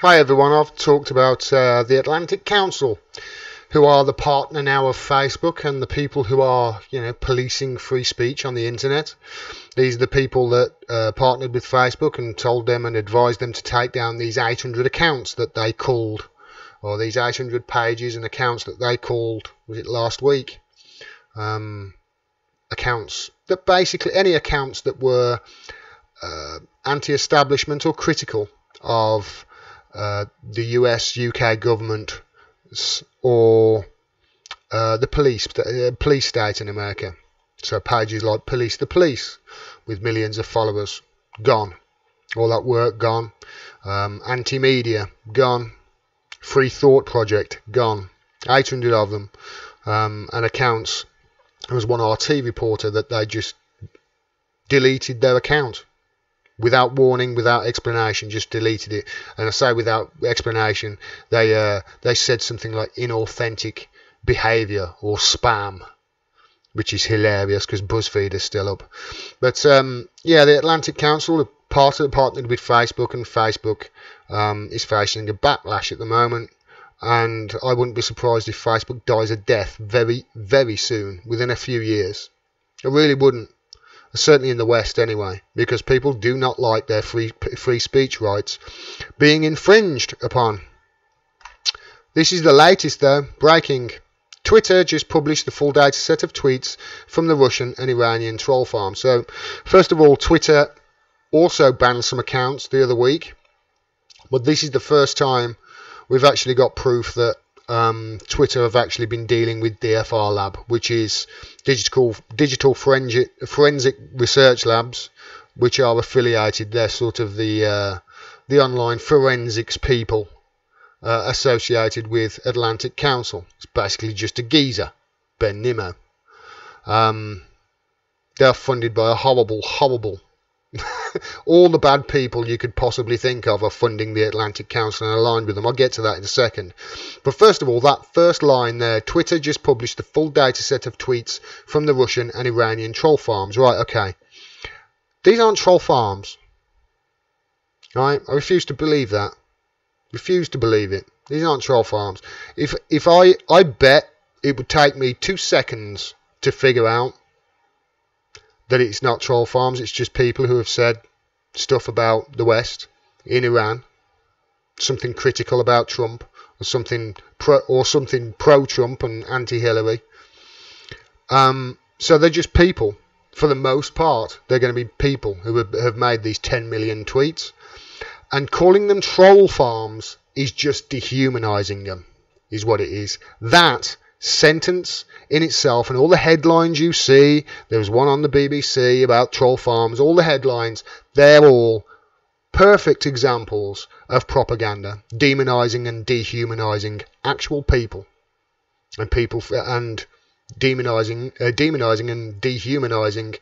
Hi everyone, I've talked about the Atlantic Council, who are the partner now of Facebook and the people who are, policing free speech on the internet. These are the people that partnered with Facebook and told them and advised them to take down these 800 accounts that they called, or these 800 pages and accounts that they called, was it last week? Accounts that basically, any accounts that were anti-establishment or critical of the US, UK government or the police state in America. So pages like Police the Police with millions of followers, gone. All that work, gone. Anti-media, gone. Free Thought Project, gone. 800 of them. And accounts. There was one RT reporter that they just deleted their account. Without warning, without explanation, just deleted it. And I say without explanation, they said something like inauthentic behaviour or spam, which is hilarious because BuzzFeed is still up. But the Atlantic Council partnered with Facebook, and Facebook is facing a backlash at the moment. And I wouldn't be surprised if Facebook dies a death very, very soon, within a few years. I really wouldn't. Certainly in the West anyway, because people do not like their free speech rights being infringed upon. This is the latest though, breaking. Twitter just published the full data set of tweets from the Russian and Iranian troll farm. So first of all, Twitter also banned some accounts the other week, but this is the first time we've actually got proof that Twitter have actually been dealing with DFRLabs, which is digital forensic research labs, which are affiliated. They're sort of the online forensics people associated with Atlantic Council. It's basically just a geezer, Ben Nimmo. They're funded by a horrible all the bad people you could possibly think of are funding the Atlantic Council and aligned with them. I'll get to that in a second. But first of all, that first line there, Twitter just published the full data set of tweets from the Russian and Iranian troll farms. Right, okay. These aren't troll farms. Right? I refuse to believe that. Refuse to believe it. These aren't troll farms. If I bet it would take me 2 seconds to figure out that it's not troll farms, it's just people who have said stuff about the West in Iran, something critical about Trump, or something pro-Trump and anti-Hillary. So they're just people, for the most part. They're going to be people who have made these 10 million tweets, and calling them troll farms is just dehumanizing them, is what it is. That sentence in itself, and all the headlines you see, there was one on the BBC about troll farms, all the headlines, they're all perfect examples of propaganda, demonizing and dehumanizing actual people, and demonizing and dehumanizing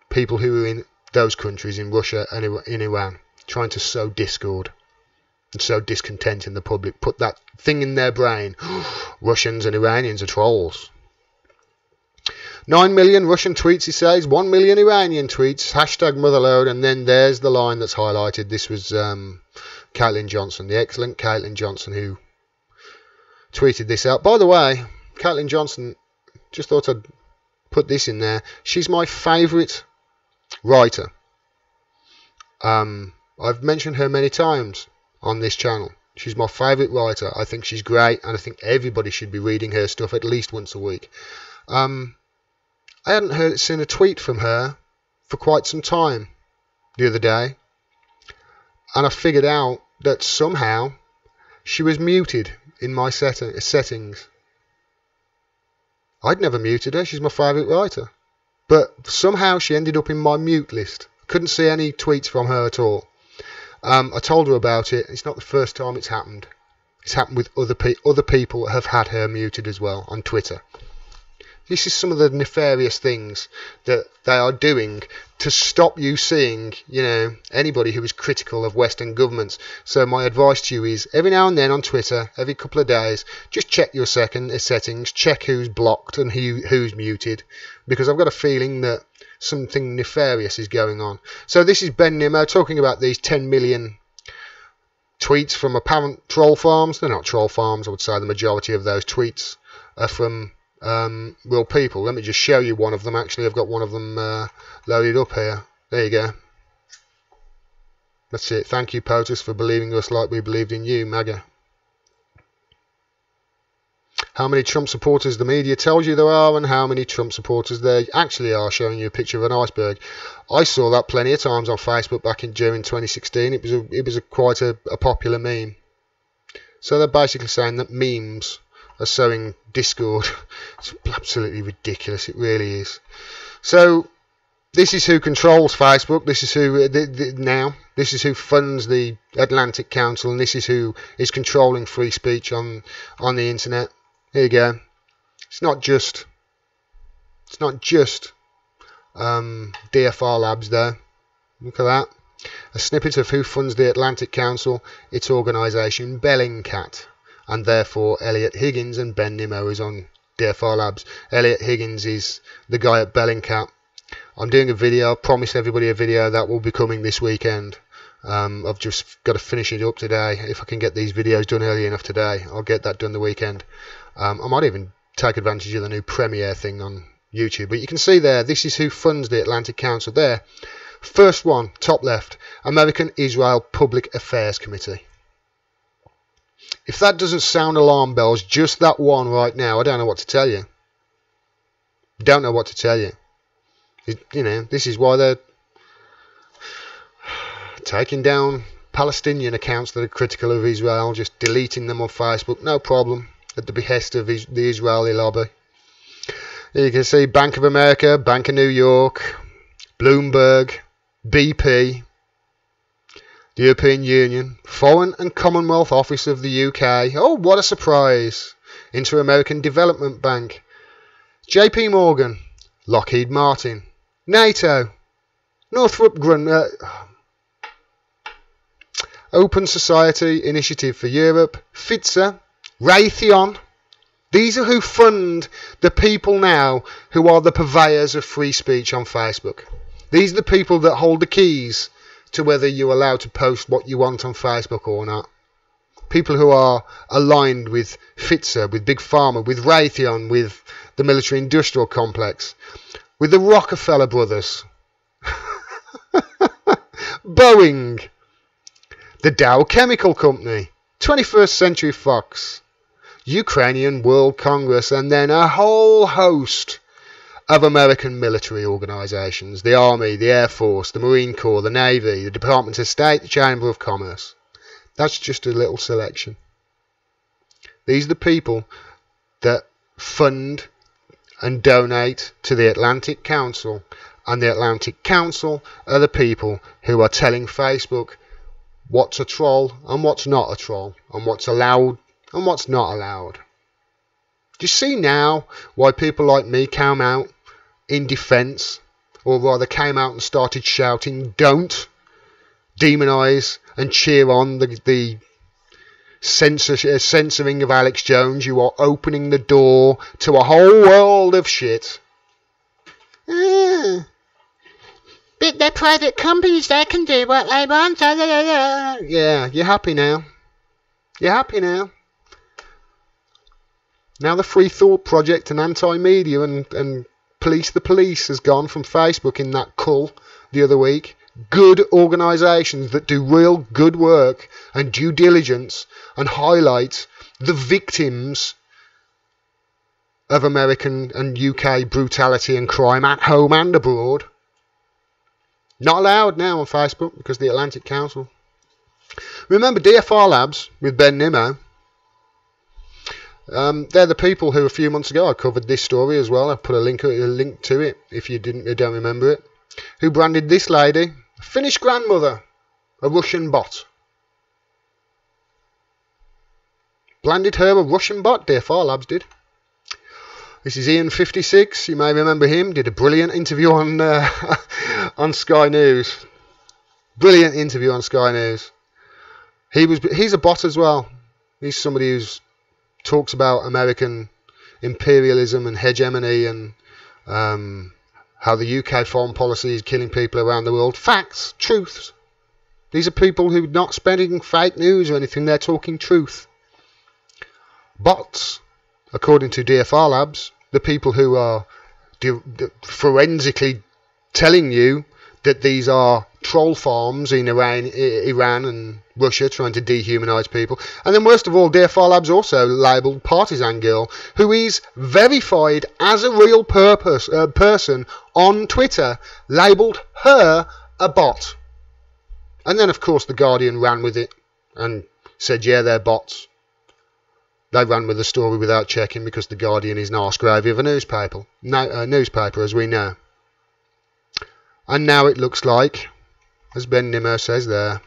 people who are in those countries, in Russia and in Iran, trying to sow discord and sow discontent in the public, put that thing in their brain. Russians and Iranians are trolls. 9 million Russian tweets, he says, 1 million Iranian tweets, hashtag motherload, and then there's the line that's highlighted. This was Caitlin Johnson, the excellent Caitlin Johnson, who tweeted this out. By the way, Caitlin Johnson, just thought I'd put this in there. She's my favourite writer. I've mentioned her many times on this channel. She's my favourite writer. I think she's great, and I think everybody should be reading her stuff at least once a week. I hadn't seen a tweet from her for quite some time the other day, and I figured out that somehow she was muted in my settings. I'd never muted her. She's my favourite writer, but somehow she ended up in my mute list. Couldn't see any tweets from her at all. I told her about it. It's not the first time it's happened. It's happened with other people that have had her muted as well on Twitter. This is some of the nefarious things that they are doing to stop you seeing, anybody who is critical of Western governments. So my advice to you is, every now and then on Twitter, every couple of days, just check your settings, check who's blocked and who's muted, because I've got a feeling that something nefarious is going on. So this is Ben Nimmo talking about these 10 million tweets from apparent troll farms. They're not troll farms. I would say the majority of those tweets are from real people. Let me just show you one of them. Actually, I've got one of them loaded up here. There you go. That's it. Thank you, POTUS, for believing us like we believed in you, MAGA. How many Trump supporters the media tells you there are, and how many Trump supporters there actually are, showing you a picture of an iceberg. I saw that plenty of times on Facebook during 2016. It was quite a popular meme. So they're basically saying that memes are sowing discord. It's absolutely ridiculous. It really is. So this is who controls Facebook. This is who now. This is who funds the Atlantic Council, and this is who is controlling free speech on the internet. Here you go. It's not just DFRLabs there. Look at that. A snippet of who funds the Atlantic Council, its organisation Bellingcat, and therefore Elliot Higgins and Ben Nimmo is on DFRLabs. Elliot Higgins is the guy at Bellingcat. I'm doing a video. I promised everybody a video that will be coming this weekend. I've just got to finish it up today. If I can get these videos done early enough today, I'll get that done the weekend. I might even take advantage of the new Premiere thing on YouTube. But you can see there, this is who funds the Atlantic Council there. First one, top left, American Israel Public Affairs Committee. If that doesn't sound alarm bells, just that one right now, I don't know what to tell you. Don't know what to tell you. You know, this is why they're taking down Palestinian accounts that are critical of Israel, just deleting them on Facebook, no problem, at the behest of the Israeli lobby. You can see Bank of America, Bank of New York, Bloomberg, BP, the European Union, Foreign and Commonwealth Office of the UK. Oh, what a surprise! Inter-American Development Bank, JP Morgan, Lockheed Martin, NATO, Northrop Grumman, Open Society Initiative for Europe, FITSA, Raytheon. These are who fund the people now who are the purveyors of free speech on Facebook. These are the people that hold the keys to whether you're allowed to post what you want on Facebook or not. People who are aligned with FITSA, with Big Pharma, with Raytheon, with the military industrial complex, with the Rockefeller brothers, Boeing, the Dow Chemical Company, 21st Century Fox, Ukrainian World Congress, and then a whole host of American military organisations, the Army, the Air Force, the Marine Corps, the Navy, the Department of State, the Chamber of Commerce. That's just a little selection. These are the people that fund and donate to the Atlantic Council, and the Atlantic Council are the people who are telling Facebook what's a troll and what's not a troll, and what's allowed and what's not allowed. Do you see now why people like me came out in defence, or rather came out and started shouting, don't demonise and cheer on the censoring of Alex Jones? You are opening the door to a whole world of shit. But they're private companies, they can do what they want. Yeah, you're happy now. You're happy now. Now the Free Thought Project and Anti-Media and Police the Police has gone from Facebook in that cull the other week. Good organisations that do real good work and due diligence and highlight the victims of American and UK brutality and crime at home and abroad. Not allowed now on Facebook because of the Atlantic Council. Remember DFRLabs with Ben Nimmo? They're the people who a few months ago I covered this story as well. I've put a link to it if you don't remember it. Who branded this lady, Finnish grandmother, a Russian bot. Branded her a Russian bot, DFRLabs did. This is Ian56. You may remember him. Did a brilliant interview on on Sky News. Brilliant interview on Sky News. He's a bot as well. He's somebody who's talks about American imperialism and hegemony and how the UK foreign policy is killing people around the world. Facts, truths. These are people who are not spreading fake news or anything. They're talking truth. Bots, according to DFRLabs, the people who are forensically telling you that these are troll farms in Iran and Russia trying to dehumanize people. And then worst of all, DFRLabs also labelled Partisan Girl, who is verified as a real person on Twitter, labelled her a bot. And then of course the Guardian ran with it and said, yeah, they're bots. They ran with the story without checking because the Guardian is an arse gravy of a newspaper. Newspaper, as we know. And now it looks like, as Ben Nimmo says there,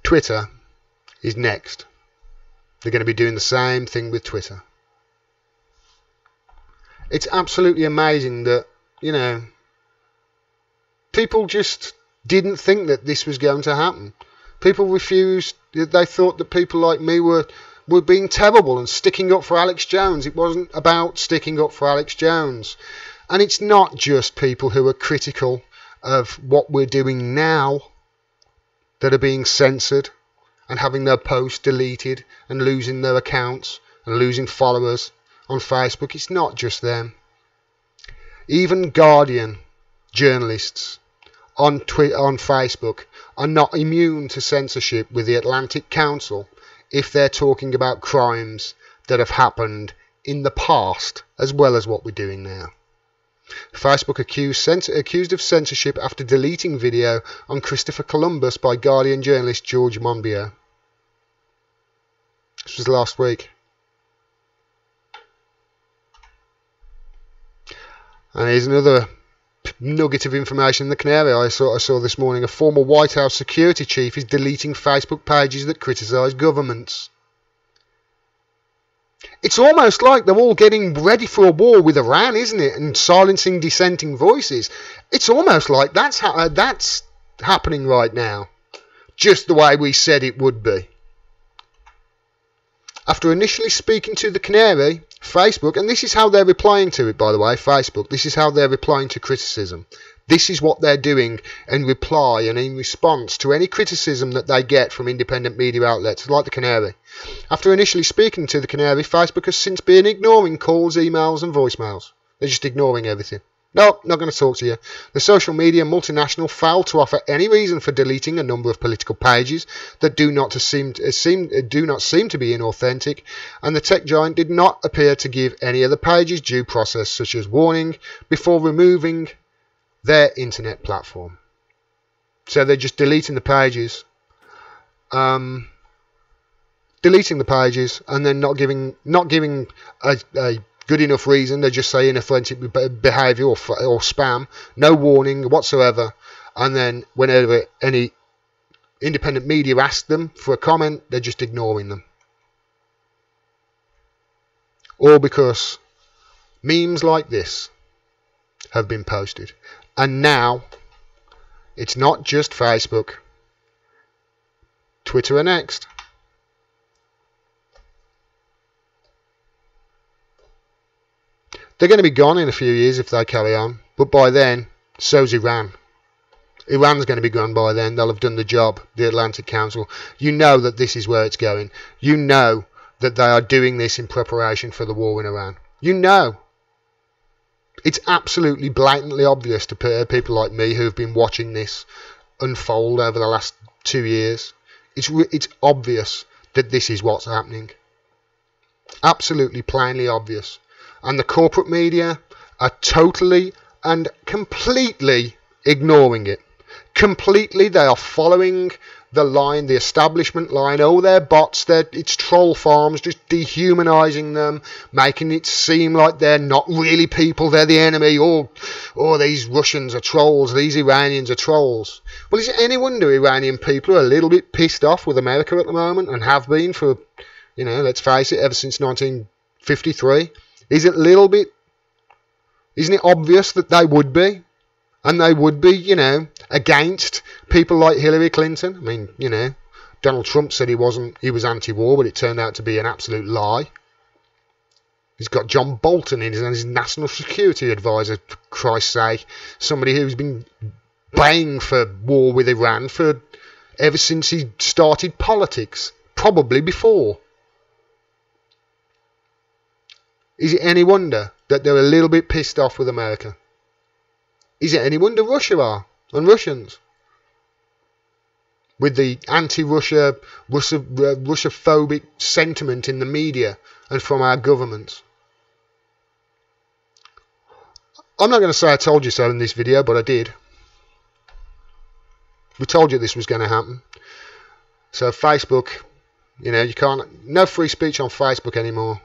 Twitter is next. They're going to be doing the same thing with Twitter. It's absolutely amazing that, you know, people just didn't think that this was going to happen. People refused. They thought that people like me were being terrible and sticking up for Alex Jones. It wasn't about sticking up for Alex Jones. And it's not just people who are critical of what we're doing now that are being censored and having their posts deleted and losing their accounts and losing followers on Facebook. It's not just them. Even Guardian journalists on Facebook are not immune to censorship with the Atlantic Council if they're talking about crimes that have happened in the past as well as what we're doing now. Facebook accused of censorship after deleting video on Christopher Columbus by Guardian journalist George Monbiot. This was last week. And here's another nugget of information in the Canary I saw this morning. A former White House security chief is deleting Facebook pages that criticise governments. It's almost like they're all getting ready for a war with Iran, isn't it? And silencing dissenting voices. It's almost like that's happening right now. Just the way we said it would be. After initially speaking to the Canary, Facebook, and this is how they're replying to it, by the way, Facebook, this is how they're replying to criticism. This is what they're doing in reply and in response to any criticism that they get from independent media outlets like the Canary. After initially speaking to the Canary, Facebook has since been ignoring calls, emails and voicemails. They're just ignoring everything. No, not going to talk to you. The social media multinational failed to offer any reason for deleting a number of political pages that do not seem to be inauthentic, and the tech giant did not appear to give any of the pages due process such as warning before removing their internet platform. So they're just deleting the pages, and then not giving a good enough reason. They just say inauthentic behaviour or spam, no warning whatsoever, and then whenever any independent media ask them for a comment, they're just ignoring them. All because memes like this have been posted. And now it's not just Facebook. Twitter are next. They're going to be gone in a few years if they carry on. But by then, so's Iran. Iran's going to be gone by then. They'll have done the job, the Atlantic Council. You know that this is where it's going. You know that they are doing this in preparation for the war in Iran. You know. It's absolutely blatantly obvious to people like me who have been watching this unfold over the last 2 years. It's obvious that this is what's happening. Absolutely plainly obvious. And the corporate media are totally and completely ignoring it. Completely, they are following the line, the establishment line. Oh, they're bots, it's troll farms, just dehumanising them, making it seem like they're not really people, they're the enemy. Oh, these Russians are trolls, these Iranians are trolls. Well, is it any wonder Iranian people are a little bit pissed off with America at the moment, and have been for, let's face it, ever since 1953? Isn't it obvious that they would be? And they would be, against people like Hillary Clinton. I mean, Donald Trump said he was anti-war, but it turned out to be an absolute lie. He's got John Bolton in as his national security advisor, for Christ's sake. Somebody who's been baying for war with Iran for ever since he started politics, probably before. Is it any wonder that they're a little bit pissed off with America? Is it any wonder Russia are, and Russians? With the anti-Russia, Russophobic sentiment in the media and from our governments. I'm not going to say I told you so in this video, but I did. We told you this was going to happen. So Facebook, you know, you can't, no free speech on Facebook anymore.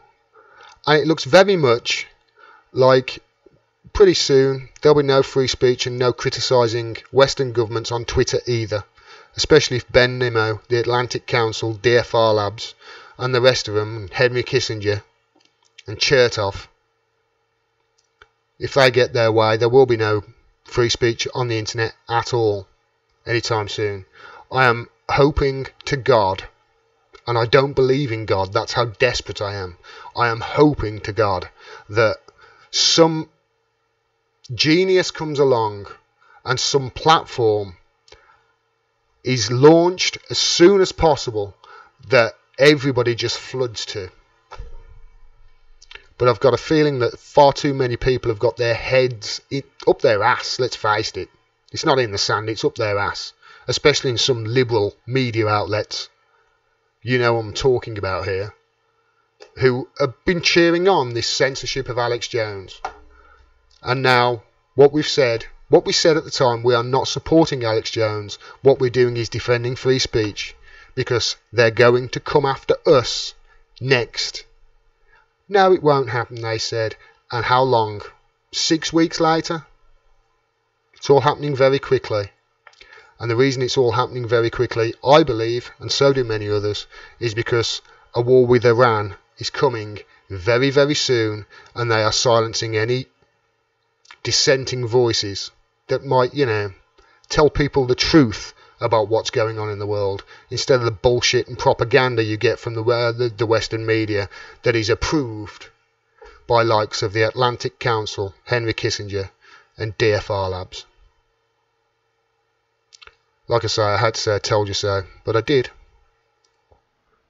And it looks very much like pretty soon there'll be no free speech and no criticising Western governments on Twitter either. Especially if Ben Nimmo, the Atlantic Council, DFRLabs, and the rest of them, Henry Kissinger and Chertoff, if they get their way, there will be no free speech on the internet at all anytime soon. I am hoping to God, and I don't believe in God, that's how desperate I am. I am hoping to God that some genius comes along and some platform is launched as soon as possible that everybody just floods to. But I've got a feeling that far too many people have got their heads up their ass, let's face it. It's not in the sand, it's up their ass. Especially in some liberal media outlets. You know what I'm talking about here. Who have been cheering on this censorship of Alex Jones. And now, what we said at the time, we are not supporting Alex Jones. What we're doing is defending free speech. Because they're going to come after us next. No, it won't happen, they said. And how long? 6 weeks later? It's all happening very quickly. And the reason it's all happening very quickly, I believe, and so do many others, is because a war with Iran is coming very, very soon, and they are silencing any dissenting voices that might, you know, tell people the truth about what's going on in the world, instead of the bullshit and propaganda you get from the Western media that is approved by likes of the Atlantic Council, Henry Kissinger, and DFRLabs. Like I say, I had to say I told you so, but I did.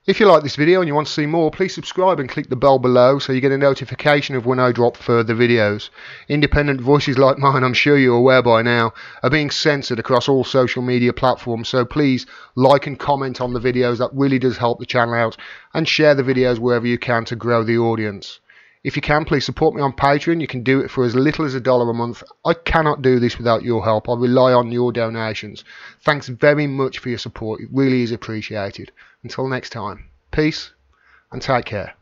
If you like this video and you want to see more, please subscribe and click the bell below so you get a notification of when I drop further videos. Independent voices like mine, I'm sure you're aware by now, are being censored across all social media platforms, so please like and comment on the videos. That really does help the channel out, and share the videos wherever you can to grow the audience. If you can, please support me on Patreon. You can do it for as little as $1 a month. I cannot do this without your help. I rely on your donations. Thanks very much for your support. It really is appreciated. Until next time, peace and take care.